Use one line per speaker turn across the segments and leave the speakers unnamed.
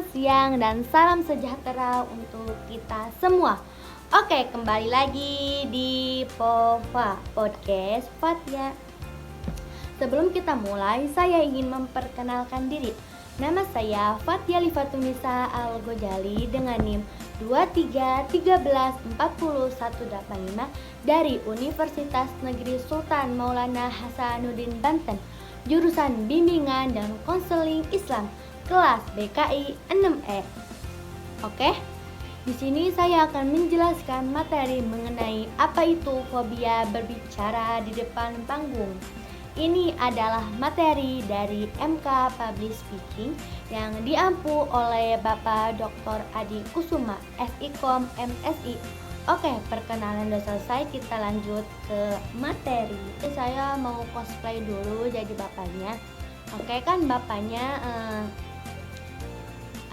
Selamat siang dan salam sejahtera untuk kita semua. Oke, kembali lagi di POVA Podcast Fathia. Sebelum kita mulai, saya ingin memperkenalkan diri. Nama saya Fathia Lifatunisa Al-Ghojali dengan NIM 23134185 dari Universitas Negeri Sultan Maulana Hasanuddin Banten, jurusan Bimbingan dan Konseling Islam, kelas BKI 6E. Oke, di sini saya akan menjelaskan materi mengenai apa itu fobia berbicara di depan panggung. Ini adalah materi dari MK Public Speaking yang diampu oleh Bapak Dr. Adi Kusuma, SIKOM MSI. Oke, perkenalan udah selesai, kita lanjut ke materi. Saya mau cosplay dulu jadi bapaknya. Oke, kan bapaknya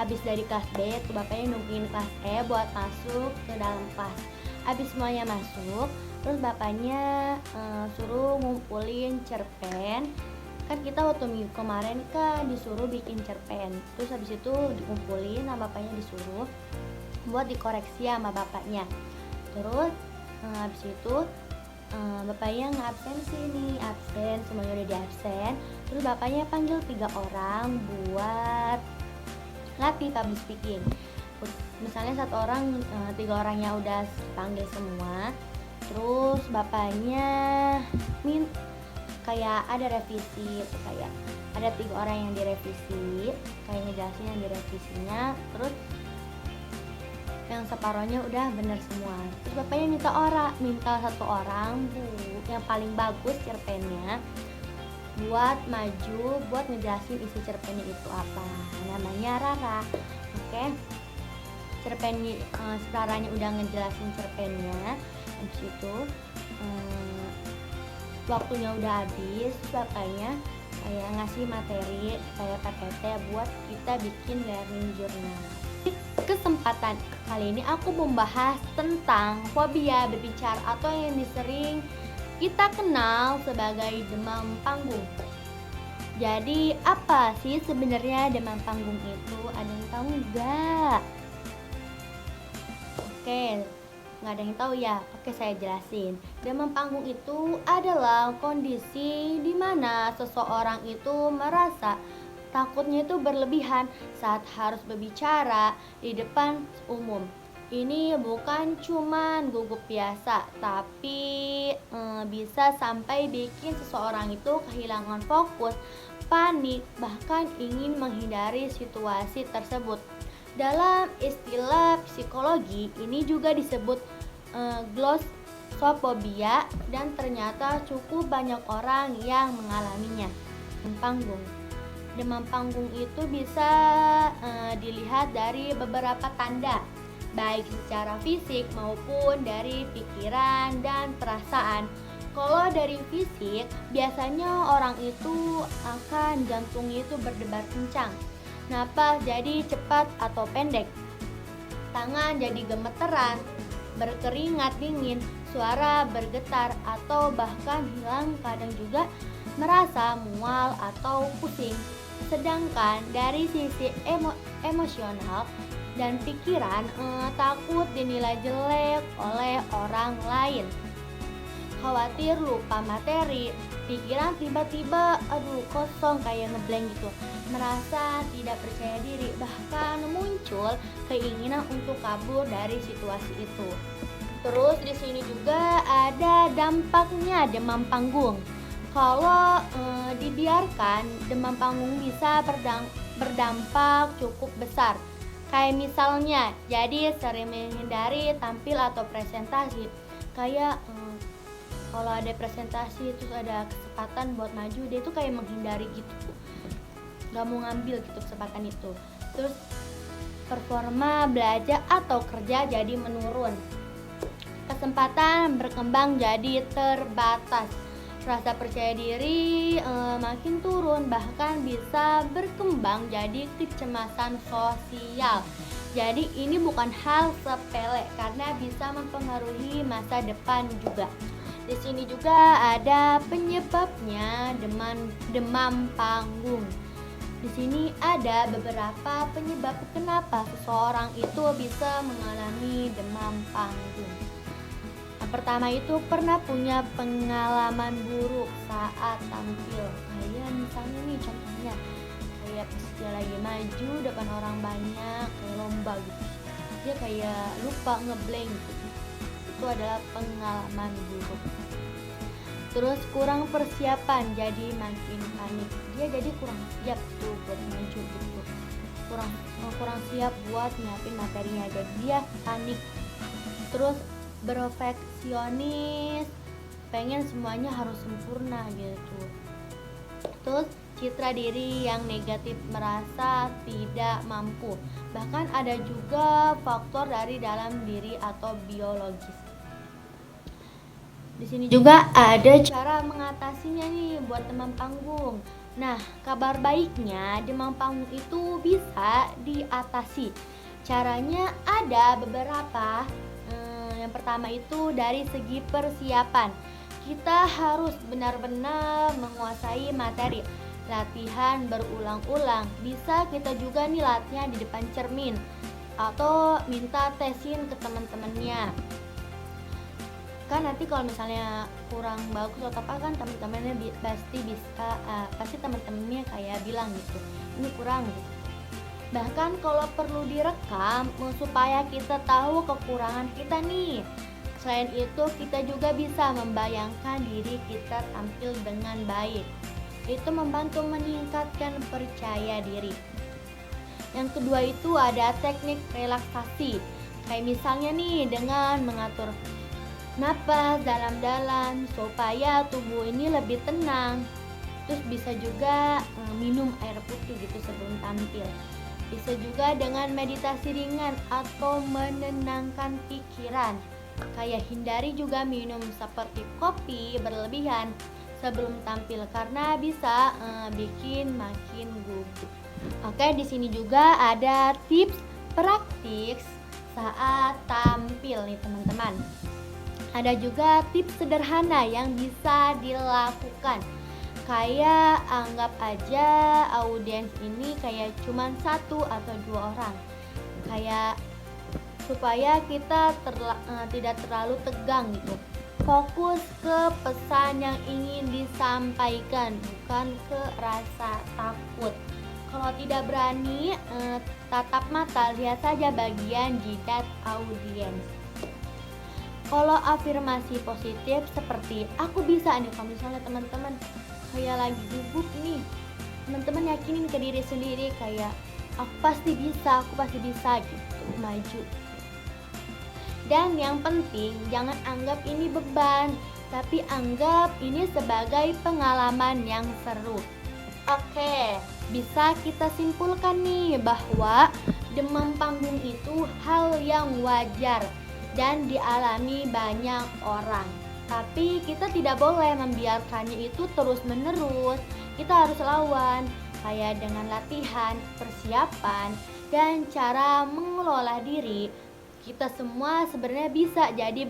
habis dari kelas B, tuh bapaknya nungguin kelas E buat masuk ke dalam kelas. Habis semuanya masuk, terus bapaknya suruh ngumpulin cerpen. Kan kita waktu minggu kemarin kan disuruh bikin cerpen. Terus habis itu dikumpulin sama bapaknya, disuruh buat dikoreksi sama bapaknya. Terus habis itu bapaknya ngabsensi nih, absen, semuanya udah di absen. Terus bapaknya panggil 3 orang buat latih public speaking. Misalnya 1 orang, 3 orangnya udah panggil semua. Terus bapaknya kayak ada revisi, kayak ada 3 orang yang direvisi, kayak ngejelasin yang direvisinya. Terus yang separohnya udah bener semua. Terus bapaknya minta 1 orang yang paling bagus cerpennya buat maju, buat ngejelasin isi cerpennya itu apa. Namanya Rara. Oke, cerpennya, Raranya udah ngejelasin cerpennya. Habis itu waktunya udah habis, bapaknya kayak ngasih materi kayak PPT buat kita bikin learning journal. Kesempatan kali ini aku membahas tentang fobia berbicara atau yang sering kita kenal sebagai demam panggung. Jadi apa sih sebenarnya demam panggung itu? Ada yang tahu nggak? Oke, nggak ada yang tahu ya? Oke, saya jelasin. Demam panggung itu adalah kondisi di mana seseorang itu merasa takutnya itu berlebihan saat harus berbicara di depan umum. Ini bukan cuman gugup biasa, tapi bisa sampai bikin seseorang itu kehilangan fokus, panik, bahkan ingin menghindari situasi tersebut. Dalam istilah psikologi, ini juga disebut glossophobia, dan ternyata cukup banyak orang yang mengalaminya. Demam panggung itu bisa dilihat dari beberapa tanda, baik secara fisik maupun dari pikiran dan perasaan. Kalau dari fisik, biasanya orang itu akan jantungnya itu berdebar kencang, napas jadi cepat atau pendek, tangan jadi gemeteran, berkeringat dingin, suara bergetar atau bahkan hilang, kadang juga merasa mual atau pusing. Sedangkan dari sisi emosional dan pikiran, takut dinilai jelek oleh orang lain, khawatir lupa materi, pikiran tiba-tiba kosong kayak ngeblank gitu, merasa tidak percaya diri, bahkan muncul keinginan untuk kabur dari situasi itu. Terus di sini juga ada dampaknya demam panggung. Kalau dibiarkan, demam panggung bisa berdampak cukup besar. Kayak misalnya, jadi sering menghindari tampil atau presentasi. Kayak kalau ada presentasi terus ada kesempatan buat maju, dia tuh kayak menghindari gitu, gak mau ngambil gitu kesempatan itu. Terus performa belajar atau kerja jadi menurun, kesempatan berkembang jadi terbatas, rasa percaya diri makin turun, bahkan bisa berkembang jadi kecemasan sosial. Jadi ini bukan hal sepele karena bisa mempengaruhi masa depan juga. Di sini juga ada penyebabnya demam panggung. Di sini ada beberapa penyebab kenapa seseorang itu bisa mengalami demam panggung. Yang pertama itu pernah punya pengalaman buruk saat tampil. Kayak misalnya nih contohnya, kayak pas dia lagi maju depan orang banyak, kayak lomba gitu. Dia kayak lupa ngeblank gitu. Itu adalah pengalaman buruk. Terus kurang persiapan, jadi makin panik. Dia jadi kurang siap tuh buat maju gitu. Kurang siap buat nyiapin materinya, jadi dia panik. Terus perfeksionis, pengen semuanya harus sempurna gitu. Terus citra diri yang negatif, merasa tidak mampu. Bahkan ada juga faktor dari dalam diri atau biologis. Di sini juga ada cara mengatasinya nih buat demam panggung. Nah, kabar baiknya demam panggung itu bisa diatasi. Caranya ada beberapa. Yang pertama itu dari segi persiapan. Kita harus benar-benar menguasai materi. Latihan berulang-ulang. Bisa kita juga nih latihan di depan cermin atau minta tesin ke teman-temannya. Kan nanti kalau misalnya kurang bagus atau apa kan teman-temannya pasti teman-temannya kayak bilang gitu, ini kurang gitu. Bahkan kalau perlu direkam supaya kita tahu kekurangan kita nih. Selain itu kita juga bisa membayangkan diri kita tampil dengan baik. Itu membantu meningkatkan percaya diri. Yang kedua itu ada teknik relaksasi. Kayak misalnya nih dengan mengatur napas dalam-dalam supaya tubuh ini lebih tenang. Terus bisa juga minum air putih gitu sebelum tampil. Bisa juga dengan meditasi ringan atau menenangkan pikiran. Kayak hindari juga minum seperti kopi berlebihan sebelum tampil karena bisa bikin makin gugup. Oke, di sini juga ada tips praktis saat tampil nih teman-teman. Ada juga tips sederhana yang bisa dilakukan. Kayak anggap aja audiens ini kayak cuman 1 atau 2 orang. Kayak supaya kita tidak terlalu tegang gitu. Fokus ke pesan yang ingin disampaikan, bukan ke rasa takut. Kalau tidak berani, tatap mata, lihat saja bagian jidat audiens. Kalau afirmasi positif seperti aku bisa nih, kalau misalnya teman-teman kayak lagi gugup nih, teman-teman yakinin ke diri sendiri kayak aku pasti bisa gitu, maju. Dan yang penting jangan anggap ini beban, tapi anggap ini sebagai pengalaman yang seru. Oke, bisa kita simpulkan nih bahwa demam panggung itu hal yang wajar dan dialami banyak orang. Tapi kita tidak boleh membiarkannya itu terus-menerus. Kita harus lawan, kayak dengan latihan, persiapan, dan cara mengelola diri. Kita semua sebenarnya bisa jadi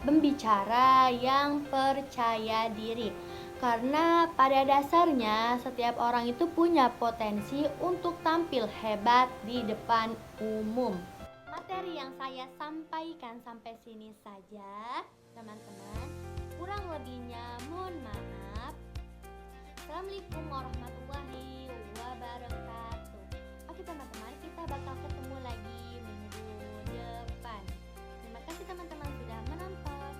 pembicara yang percaya diri. Karena pada dasarnya setiap orang itu punya potensi untuk tampil hebat di depan umum. Materi yang saya sampaikan sampai sini saja, teman-teman. Kurang lebihnya mohon maaf. Assalamualaikum warahmatullahi wabarakatuh. Oke teman-teman, kita bakal ketemu lagi minggu depan. Terima kasih teman-teman sudah menonton.